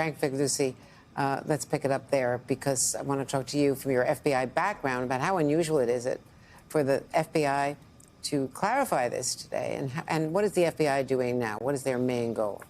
Frank Figliuzzi, let's pick it up there, because I want to talk to you from your FBI background about how unusual it is for the FBI to clarify this today. And what is the FBI doing now? What is their main goal?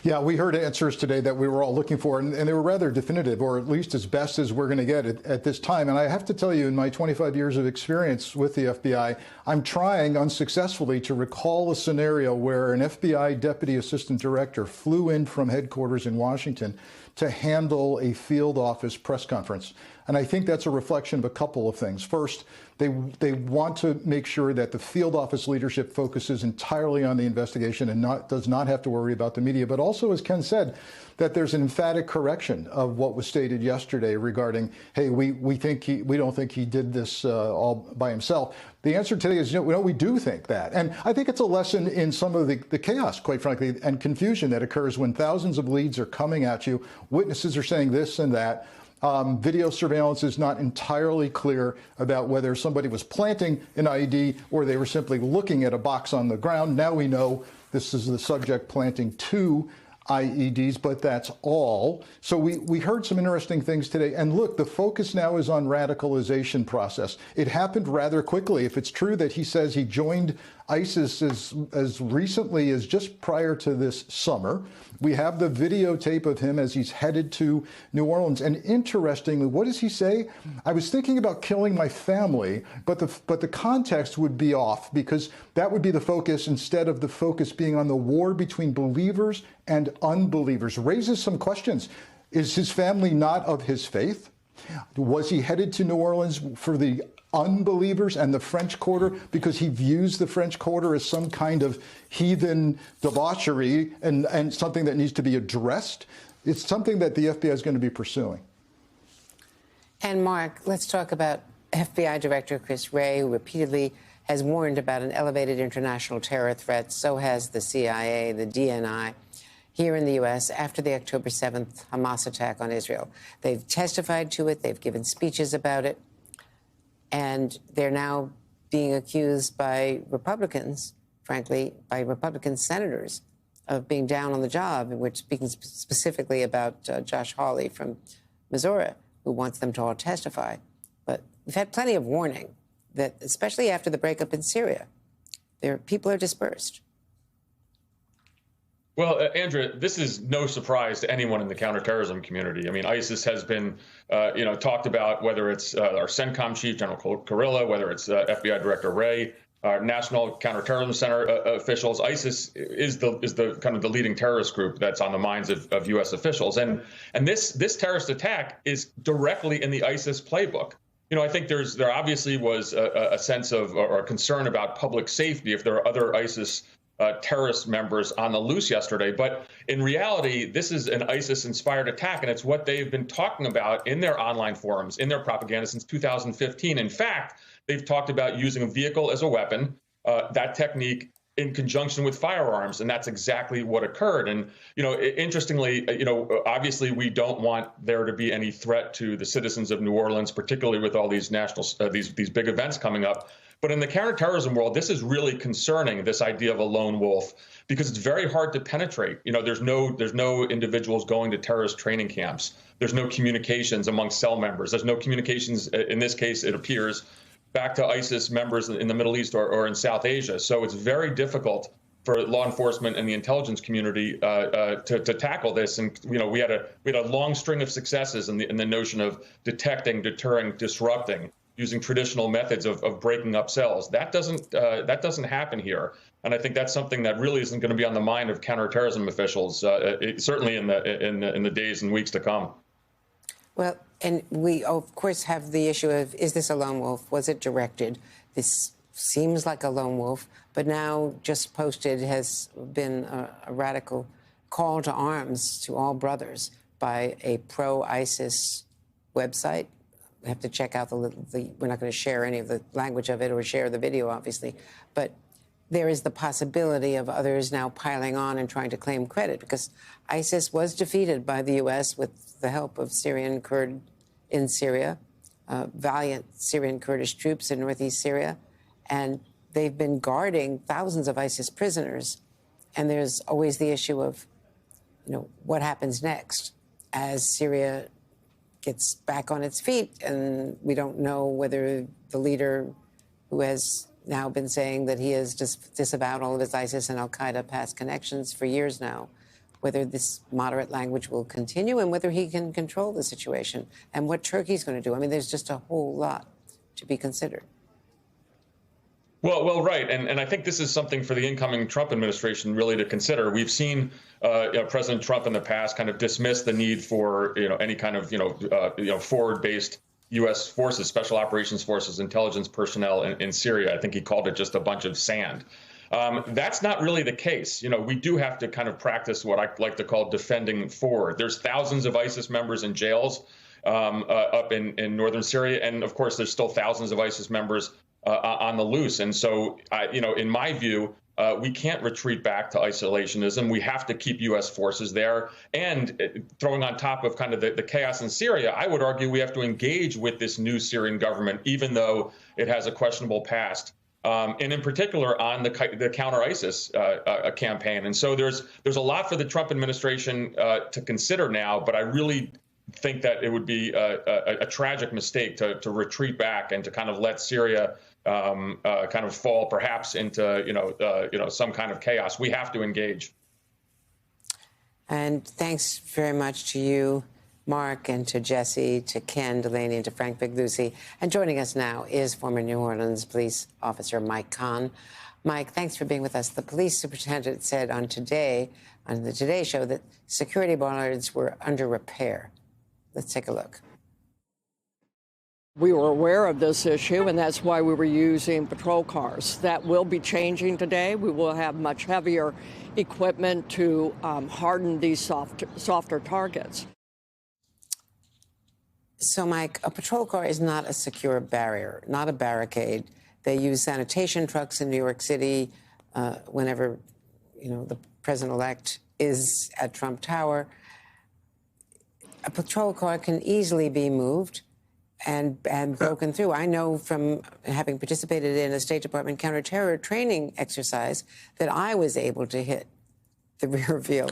Yeah, we heard answers today that we were all looking for, and they were rather definitive, or at least as best as we're going to get at this time. And I have to tell you, in my 25 years of experience with the FBI, I'm trying unsuccessfully to recall a scenario where an FBI deputy assistant director flew in from headquarters in Washington to handle a field office press conference. And I think that's a reflection of a couple of things. First, they want to make sure that the field office leadership focuses entirely on the investigation and does not have to worry about the media. But also, as Ken said, that there's an emphatic correction of what was stated yesterday regarding, hey, we don't think he did this all by himself. The answer today is, we do think that. And I think it's a lesson in some of the chaos, quite frankly, and confusion that occurs when thousands of leads are coming at you. Witnesses are saying this and that. Video surveillance is not entirely clear about whether somebody was planting an IED or they were simply looking at a box on the ground. Now we know this is the subject planting two IEDs, but that's all. So we heard some interesting things today. And look, the focus now is on radicalization process. It happened rather quickly. If it's true that he says he joined ISIS as recently as just prior to this summer, we have the videotape of him as he's headed to New Orleans. And interestingly, what does he say? I was thinking about killing my family, but the context would be off, because that would be the focus instead of the focus being on the war between believers and unbelievers. Raises some questions. Is his family not of his faith? Was he headed to New Orleans for the unbelievers and the French Quarter because he views the French Quarter as some kind of heathen debauchery and something that needs to be addressed? It's something that the FBI is going to be pursuing. And Mark, let's talk about FBI Director Chris Wray, who repeatedly has warned about an elevated international terror threat. So has the CIA, the DNI, here in the U.S. after the October 7th Hamas attack on Israel. They've testified to it. They've given speeches about it. And they're now being accused by Republicans, frankly, by Republican senators, of being down on the job, and we're speaking specifically about Josh Hawley from Missouri, who wants them to all testify. But we've had plenty of warning that, especially after the breakup in Syria, people are dispersed. Well, Andrea, this is no surprise to anyone in the counterterrorism community. I mean, ISIS has been, talked about, whether it's our CENTCOM chief, General Kurilla, whether it's FBI Director Wray, our National Counterterrorism Center officials. ISIS is the kind of the leading terrorist group that's on the minds of U.S. officials, and this terrorist attack is directly in the ISIS playbook. I think there obviously was a sense of or a concern about public safety if there are other ISIS terrorist members on the loose yesterday. But in reality, this is an ISIS-inspired attack, and it's what they've been talking about in their online forums, in their propaganda since 2015. In fact, they've talked about using a vehicle as a weapon, that technique in conjunction with firearms, and that's exactly what occurred. And, interestingly, obviously we don't want there to be any threat to the citizens of New Orleans, particularly with all these these big events coming up. But in the counterterrorism world, this is really concerning, this idea of a lone wolf, because it's very hard to penetrate. There's no individuals going to terrorist training camps. There's no communications among cell members. There's no communications, in this case, it appears, back to ISIS members in the Middle East or in South Asia. So it's very difficult for law enforcement and the intelligence community to tackle this. And we had a long string of successes in the notion of detecting, deterring, disrupting, using traditional methods of breaking up cells. That doesn't happen here. And I think that's something that really isn't going to be on the mind of counterterrorism officials, certainly in the days and weeks to come. Well, and we, of course, have the issue of, is this a lone wolf? Was it directed? This seems like a lone wolf, but now just posted has been a radical call to arms to all brothers by a pro-ISIS website. We have to check out we're not going to share any of the language of it or share the video, obviously, but there is the possibility of others now piling on and trying to claim credit, because ISIS was defeated by the U.S. with the help of Syrian Kurd in Syria, valiant Syrian Kurdish troops in northeast Syria, and they've been guarding thousands of ISIS prisoners. And there's always the issue of what happens next as Syria gets back on its feet, and we don't know whether the leader, who has now been saying that he has disavowed all of his ISIS and al-Qaeda past connections for years now, whether this moderate language will continue and whether he can control the situation, and what Turkey's going to do. I mean, there's just a whole lot to be considered. Well, right, and I think this is something for the incoming Trump administration really to consider. We've seen President Trump in the past kind of dismiss the need for any kind of forward-based U.S. forces, special operations forces, intelligence personnel in Syria. I think he called it just a bunch of sand. That's not really the case. We do have to kind of practice what I like to call defending forward. There's thousands of ISIS members in jails up in northern Syria, and of course, there's still thousands of ISIS members on the loose. And so, in my view, we can't retreat back to isolationism. We have to keep U.S. forces there. And throwing on top of kind of the chaos in Syria, I would argue we have to engage with this new Syrian government, even though it has a questionable past. And in particular on the counter-ISIS campaign. And so there's a lot for the Trump administration to consider now, but I really think that it would be a tragic mistake to retreat back and to kind of let Syria kind of fall perhaps into some kind of chaos. We have to engage. And thanks very much to you, Mark, and to Jesse, to Ken Delaney, and to Frank Figliuzzi. And joining us now is former New Orleans police officer Mike Kahn. Mike, thanks for being with us. The police superintendent said on the Today Show that security bollards were under repair. Let's take a look. We were aware of this issue, and that's why we were using patrol cars. That will be changing today. We will have much heavier equipment to harden these softer targets. So, Mike, a patrol car is not a secure barrier, not a barricade. They use sanitation trucks in New York City whenever, the president-elect is at Trump Tower. A patrol car can easily be moved and broken through. I know from having participated in a State Department counterterror training exercise that I was able to hit the rear wheel.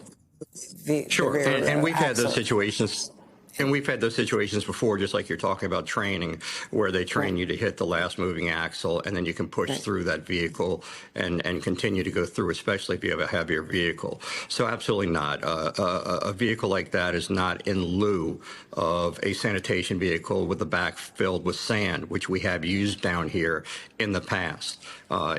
Sure, and we've had those axle. situations. And we've had those situations before, just like you're talking about training, where they train you to hit the last moving axle, and then you can push through that vehicle and continue to go through, especially if you have a heavier vehicle. So absolutely not. A vehicle like that is not in lieu of a sanitation vehicle with the back filled with sand, which we have used down here in the past.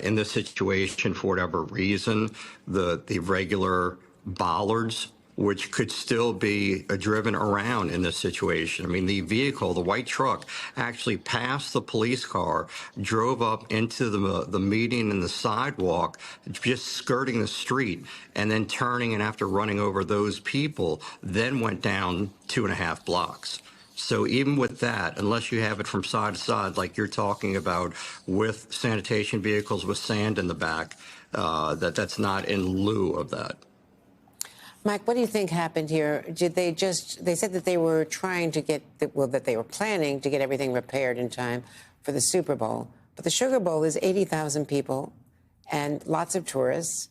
In this situation, for whatever reason, the regular bollards, which could still be driven around in this situation. I mean, the vehicle, the white truck, actually passed the police car, drove up into the median and the sidewalk, just skirting the street, and then turning, and after running over those people, then went down 2.5 blocks. So even with that, unless you have it from side to side, like you're talking about with sanitation vehicles with sand in the back, that's not in lieu of that. Mike, what do you think happened here? They said that they were trying to that they were planning to get everything repaired in time for the Super Bowl. But the Sugar Bowl is 80,000 people and lots of tourists.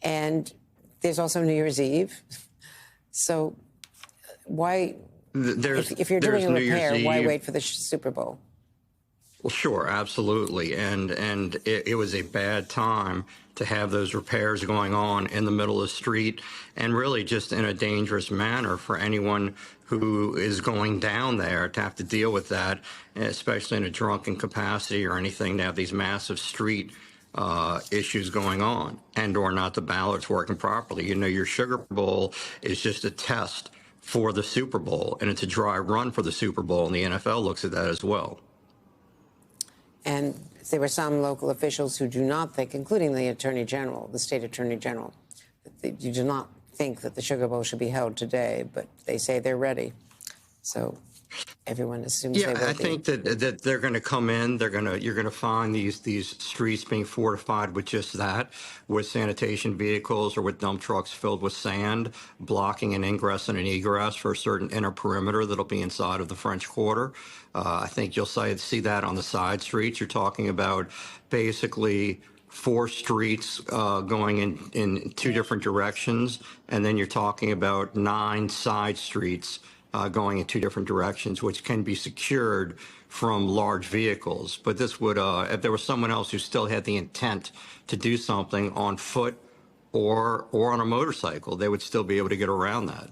And there's also New Year's Eve. So why, if you're doing a repair, why wait for the Super Bowl? Well, sure, absolutely. And it was a bad time to have those repairs going on in the middle of the street, and really just in a dangerous manner for anyone who is going down there to have to deal with that, especially in a drunken capacity or anything, to have these massive street issues going on, and or not the ballots working properly. Your Sugar Bowl is just a test for the Super Bowl, and it's a dry run for the Super Bowl, and the NFL looks at that as well. And there were some local officials who do not think, including the Attorney General, the State Attorney General, that you do not think that the Sugar Bowl should be held today, but they say they're ready. So everyone assumes they will be. I think that they're going to come in. You're going to find these streets being fortified with just that, with sanitation vehicles or with dump trucks filled with sand, blocking an ingress and an egress for a certain inner perimeter that'll be inside of the French Quarter. I think you'll see that on the side streets. You're talking about basically 4 streets going in 2 different directions, and then you're talking about 9 side streets going in 2 different directions, which can be secured from large vehicles. But this would, if there was someone else who still had the intent to do something on foot or on a motorcycle, they would still be able to get around that.